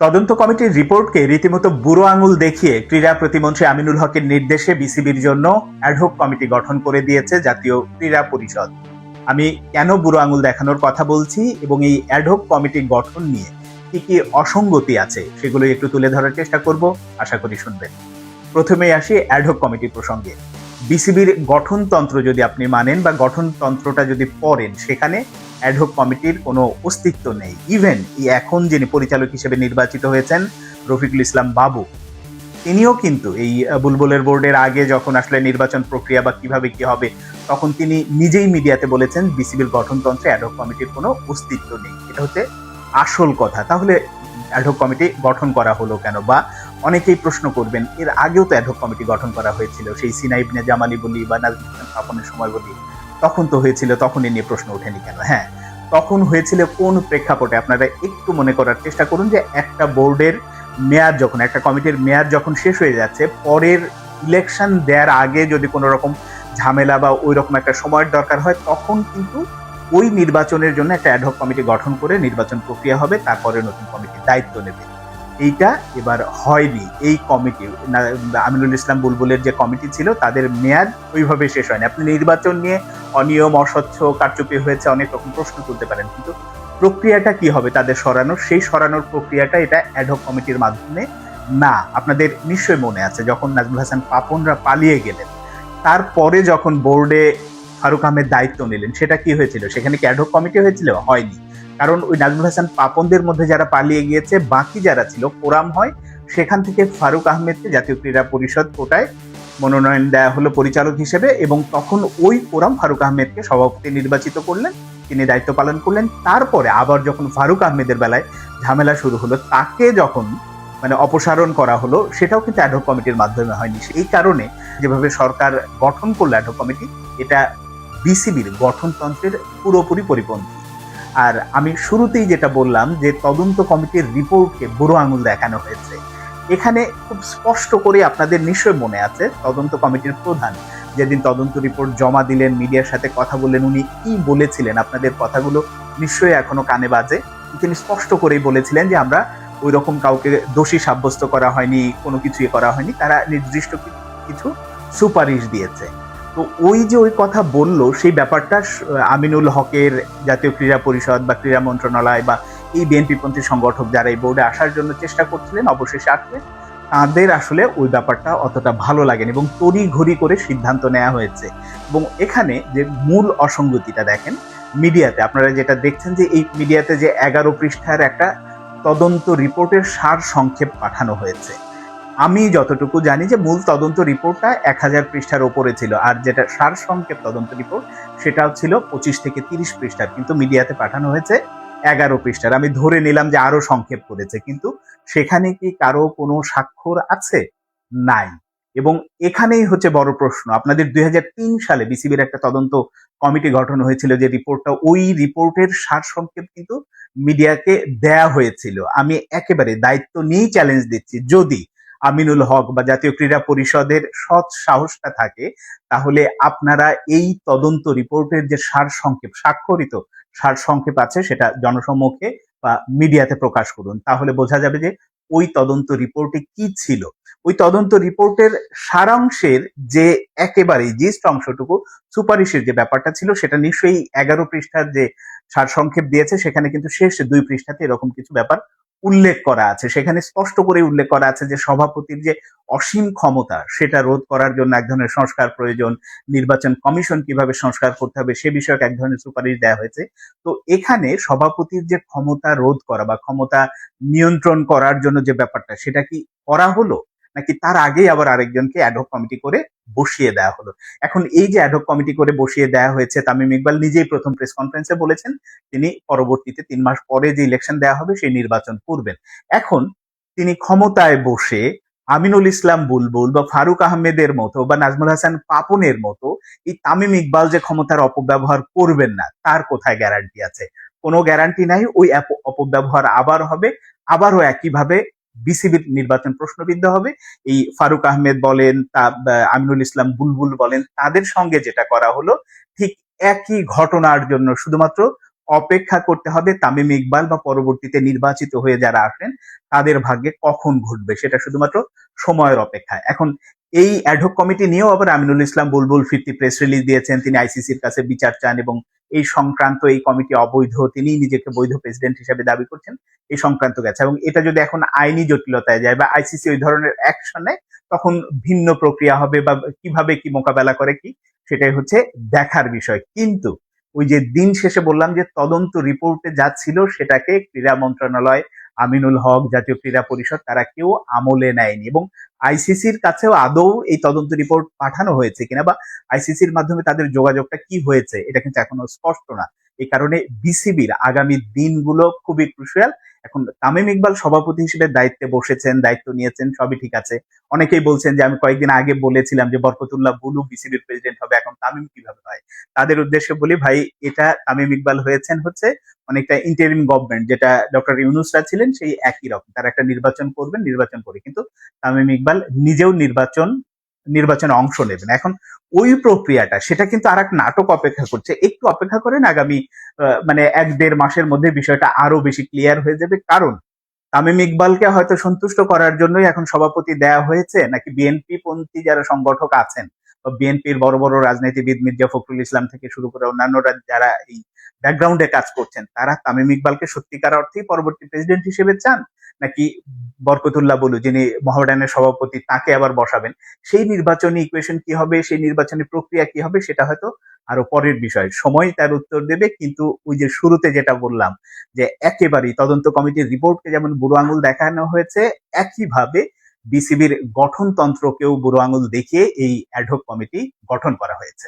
তদন্ত কমিটির রিপোর্টকে রীতিমতো বুড়ো আঙুল দেখিয়ে ক্রীড়া প্রতিমন্ত্রী আমিনুল হকের নির্দেশে বিসিবির জন্য অ্যাডহক কমিটি গঠন করে দিয়েছে জাতীয় ক্রীড়া পরিষদ। আমি কেন বুড়ো আঙুল দেখানোর কথা বলছি এবং এই অ্যাডহক কমিটি গঠন নিয়ে কি কি অসঙ্গতি আছে সেগুলো একটু তুলে ধরার চেষ্টা করব, আশা করি শুনবেন। প্রথমেই আসি অ্যাডহক কমিটি প্রসঙ্গে। বিসিবির গঠনতন্ত্র যদি আপনি মানেন বা গঠনতন্ত্রটা যদি পড়েন, সেখানে অ্যাডহক কমিটির কোনো অস্তিত্ব নেই। ইভেন এখন যিনি পরিচালক হিসেবে নির্বাচিত হয়েছেন রফিকুল ইসলাম বাবু, তিনিও কিন্তু এই বুলবুলের বোর্ডের আগে যখন আসলে নির্বাচন প্রক্রিয়া বা কিভাবে কি হবে, তখন তিনি নিজেই মিডিয়াতে বলেছেন বিসিবির গঠনতন্ত্রে অ্যাডহক কমিটির কোনো অস্তিত্ব নেই। এটা হচ্ছে আসল কথা। তাহলে অ্যাডহক কমিটি গঠন করা হলো কেন? বা অনেকেই প্রশ্ন করবেন, এর আগেও তো অ্যাডহক কমিটি গঠন করা হয়েছিল, সেই সিনা ইবনে জামালি বলি বা নাজমুল হাসান পাপনের সময় বলি, তখন তো হয়েছিল, তখন এ নিয়ে প্রশ্ন ওঠেনি কেন? হ্যাঁ, তখন হয়েছিল কোন প্রেক্ষাপটে? আপনারা একটু মনে করার চেষ্টা করুন যে একটা বোর্ডের মেয়াদ যখন, একটা কমিটির মেয়াদ যখন শেষ হয়ে যাচ্ছে, পরের ইলেকশন দেওয়ার আগে যদি কোনো রকম ঝামেলা বা ওই রকম একটা সময়ের দরকার হয়, তখন কিন্তু ওই নির্বাচনের জন্য একটা অ্যাডহক কমিটি গঠন করে নির্বাচন প্রক্রিয়া হবে, তারপরে নতুন কমিটির দায়িত্ব নেবে। এইটা এবার হয়নি। এই কমিটি আমিনুল ইসলাম বুলবুলের যে কমিটি ছিল, তাদের মেয়াদ ওইভাবে শেষ হয়নি। আপনি নির্বাচন নিয়ে অনিয়ম, অস্বচ্ছ, কারচুপি হয়েছে, অনেক রকম প্রশ্ন তুলতে পারেন, কিন্তু প্রক্রিয়াটা কি হবে তাদের সরানোর, সেই সরানোর প্রক্রিয়াটা এটা অ্যাডহক কমিটির মাধ্যমে না। আপনাদের নিশ্চয়ই মনে আছে যখন নাজমুল হাসান পাপনরা পালিয়ে গেলেন, তারপরে যখন বোর্ডে ফারুক আহমেদ দায়িত্ব নিলেন, সেটা কি হয়েছিল? সেখানে কি অ্যাডহক কমিটি হয়েছিল? হয়নি। কারণ ওই নাজমুল হাসান পাপনদের মধ্যে যারা পালিয়ে গিয়েছে, বাকি যারা ছিল কোরাম হয়, সেখান থেকে ফারুক আহমেদকে জাতীয় ক্রীড়া পরিষদ কোটায় মনোনয়ন দেওয়া হলো পরিচালক হিসেবে, এবং তখন ওই কোরাম ফারুক আহমেদকে সভাপতি নির্বাচিত করলেন, তিনি দায়িত্ব পালন করলেন। তারপরে আবার যখন ফারুক আহমেদের বেলায় ঝামেলা শুরু হলো, তাকে যখন অপসারণ করা হলো, সেটাও কিন্তু অ্যাডহক কমিটির মাধ্যমে হয়নি। এই কারণে যেভাবে সরকার গঠন করলো অ্যাডহক কমিটি, এটা বিসিবির গঠনতন্ত্রের পুরোপুরি পরিপন্থী। আর আমি শুরুতেই যেটা বললাম যে তদন্ত কমিটির রিপোর্টকে বুড়ো আঙুল দেখানো হয়েছে, এখানে খুব স্পষ্ট করে আপনাদের নিশ্চয় মনে আছে তদন্ত কমিটির প্রধান যেদিন তদন্ত রিপোর্ট জমা দিলেন, মিডিয়ার সাথে কথা বললেন, উনি কি বলেছিলেন? আপনাদের কথাগুলো নিশ্চয়ই এখনো কানে বাজে। তিনি স্পষ্ট করেই বলেছিলেন যে আমরা ওই রকম কাউকে দোষী সাব্যস্ত করা হয়নি, কোনো কিছুই করা হয়নি, তারা নির্দিষ্ট কিছু সুপারিশ দিয়েছে। তো ওই যে ওই কথা বললো, সেই ব্যাপারটা আমিনুল হকের জাতীয় ক্রীড়া পরিষদ বা ক্রীড়া মন্ত্রণালয় বা এই বিএনপিপন্থী সংগঠক যারা এই বোর্ডে আসার জন্য চেষ্টা করছিলেন, অবশেষে আসলে তাদের আসলে ওই ব্যাপারটা অতটা ভালো লাগেনি এবং তড়িঘড়ি করে সিদ্ধান্ত নেওয়া হয়েছে। এবং এখানে যে মূল অসঙ্গতিটা দেখেন, মিডিয়াতে আপনারা যেটা দেখছেন যে এই মিডিয়াতে যে 11 পৃষ্ঠার একটা তদন্ত রিপোর্টের সার সংক্ষেপ পাঠানো হয়েছে। আমি যতটুকু জানি যে মূল তদন্ত রিপোর্টটা 1000 পৃষ্ঠার ওপরে ছিল, আর যেটা সার সংক্ষেপ তদন্ত রিপোর্ট সেটাও ছিল 25 থেকে 30 পৃষ্ঠার, কিন্তু মিডিয়াতে পাঠানো হয়েছে 11 পৃষ্ঠার। আমি ধরে নিলাম যে আরো সংক্ষেপ করেছে, কিন্তু সেখানে কি কারো কোনো স্বাক্ষর আছে? নাই। এবং এখানেই হচ্ছে বড় প্রশ্ন। আপনাদের 2003 সালে বিসিবির একটা তদন্ত কমিটি গঠন হয়েছিল, যে রিপোর্টটা, ওই রিপোর্টের সার সংক্ষেপ কিন্তু মিডিয়াকে দেয়া হয়েছিল। আমি একেবারে দায়িত্ব নিয়েই চ্যালেঞ্জ দিচ্ছি, যদি আমিনুল হক বা জাতীয় ক্রীড়া পরিষদের সৎ সাহসটা থাকে, তাহলে আপনারা এই তদন্ত রিপোর্টের যে সার সংক্ষেপ, স্বাক্ষরিত সার সংক্ষেপ আছে, সেটা জনসম্মুখে বা মিডিয়াতে প্রকাশ করুন। তাহলে বোঝা যাবে যে ওই তদন্ত রিপোর্টে কি ছিল। ওই তদন্ত রিপোর্টের সারাংশের যে একেবারেই জিস্ট অংশটুকু, সুপারিশের যে ব্যাপারটা ছিল, সেটা নিশ্চয়ই 11 পৃষ্ঠার যে সারসংক্ষেপ দিয়েছে, সেখানে কিন্তু শেষ 2 পৃষ্ঠাতে এরকম কিছু ব্যাপার উল্লেখ করা আছে। সেখানে স্পষ্ট করে উল্লেখ করা আছে যে সভাপতির যে অসীম ক্ষমতা, সেটা রোধ করার জন্য এক ধরনের সংস্কার প্রয়োজন, নির্বাচন কমিশন কিভাবে সংস্কার করতে হবে সে বিষয়ক এক ধরনের সুপারিশ দেওয়া হয়েছে। তো এখানে সভাপতির যে ক্ষমতা রোধ করা বা ক্ষমতা নিয়ন্ত্রণ করার জন্য যে ব্যাপারটা, সেটা কি করা হলো, নাকি তার আগেই আবার আরেকজনকে অ্যাডহক কমিটি করে বসিয়ে দেওয়া হলো? এখন এই যে অ্যাডহক কমিটি করে বসিয়ে দেওয়া হয়েছে, তামিম ইকবাল নিজেই প্রথম প্রেস কনফারেন্সে বলেছেন তিনি পরবর্তীতে 3 মাস পরে যে ইলেকশন দেওয়া হবে সেই নির্বাচন করবেন। এখন তিনি ক্ষমতায় বসে আমিনুল ইসলাম বুলবুল বা ফারুক আহমেদের মতো বা নাজমুল হাসান পাপনের মতো এই তামিম ইকবাল যে ক্ষমতার অপব্যবহার করবেন না, তার কোথায় গ্যারান্টি আছে? কোনো গ্যারান্টি নাই। ওই অপব্যবহার আবার হবে, আবারও একইভাবে বিসিবির নির্বাচন প্রশ্নবিদ্ধ হবে। এই ফারুক আহমেদ বলেন, আমিনুল ইসলাম বুলবুল বলেন, তাদের সঙ্গে যেটা করা হলো, ঠিক একই ঘটনার জন্য শুধুমাত্র অপেক্ষা করতে হবে তামিম ইকবাল বা পরবর্তীতে নির্বাচিত হয়ে যারা আসেন তাদের ভাগ্যে কখন ঘটবে, সেটা শুধুমাত্র সময়ের অপেক্ষা। এখন এই অ্যাডহক কমিটি নিয়েও আবার আমিনুল ইসলাম বুলবুল ফিরতি প্রেস রিলিজ দিয়েছেন, তিনি আইসিসির কাছে বিচার চান এবং এই সংক্রান্ত এই কমিটি অবৈধ, তিনি নিজেকে বৈধ প্রেসিডেন্ট হিসেবে দাবি করছেন, এই সংক্রান্ত গেছে। এবং এটা যদি এখন আইনি জটিলতায় যায় বা আইসিসি ওই ধরনের অ্যাকশন নেয়, তখন ভিন্ন প্রক্রিয়া হবে বা কিভাবে কি মোকাবেলা করে কি, সেটাই হচ্ছে দেখার বিষয়। কিন্তু ওই যে দিন শেষে বললাম যে তদন্ত রিপোর্টে যা ছিল সেটাকে ক্রীড়া মন্ত্রণালয়, আমিনুল হক, জাতীয় ক্রীড়া পরিষদ তারা কেউ আমলে নেয়নি এবং আইসিসির কাছেও আদৌ এই তদন্ত রিপোর্ট পাঠানো হয়েছে কিনা বা আইসিসির মাধ্যমে তাদের যোগাযোগটা কি হয়েছে এটা কিন্তু এখনো স্পষ্ট না। এই কারণে বিসিবির আগামী দিনগুলো খুবই ক্রুশিয়াল। এখন তামিম ইকবাল সভাপতি হিসেবে দায়িত্বে বসেছেন, দায়িত্ব নিয়েছেন, সবই ঠিক আছে। অনেকেই বলছেন যে আমি কয়েকদিন আগে বলেছিলাম যে বরকতুল্লাহ বুলু বিসিবির প্রেসিডেন্ট হবে, এখন তামিম কিভাবে হয়? তাদের উদ্দেশ্যে বলি ভাই, এটা তামিম ইকবাল হয়েছেন হচ্ছে অনেকটা ইন্টারিম গভর্নমেন্ট, যেটা ডক্টর ইউনূসরা ছিলেন সেই একই রকম। তারা একটা নির্বাচন করবেন, নির্বাচন করে কিন্তু তামিম ইকবাল নিজেও নির্বাচনে অংশ নেবেন। এখন ওই প্রক্রিয়াটা সেটা কিন্তু আর এক নাটক অপেক্ষা করছে। একটু অপেক্ষা করেন, আগামী মানে ১-১.৫ মাসের মধ্যে বিষয়টা আরো বেশি ক্লিয়ার হয়ে যাবে। কারণ তামিম ইকবালকে হয়তো সন্তুষ্ট করার জন্যই এখন সভাপতি দেয়া হয়েছে, নাকি বিএনপি পন্থী যারা সংগঠক আছেন বা বিএনপির বড় বড় রাজনীতিবিদ মির্জা ফখরুল ইসলাম থেকে শুরু করে অন্যান্যরা যারা এই ব্যাকগ্রাউন্ডে কাজ করছেন, তারা তামিম ইকবালকে সত্যিকার অর্থেই পরবর্তী প্রেসিডেন্ট হিসেবে চান, নাকি বরকতুল্লাহ বুলু যিনি মোহামেডানের সভাপতি তাকে আবার বসাবেন? সেই নির্বাচনী ইকুয়েশন কি হবে, সেই নির্বাচনী প্রক্রিয়া কি হবে, সেটা হয়তো আরো পরের বিষয়, সময় তার উত্তর দেবে। কিন্তু ওই যে শুরুতে যেটা বললাম যে একেবারেই তদন্ত কমিটির রিপোর্টকে যেমন বুড়ো আঙুল দেখানো হয়েছে, একইভাবে বিসিবির গঠনতন্ত্রকেও বুড়ো আঙুল দেখিয়ে এই অ্যাডহক কমিটি গঠন করা হয়েছে।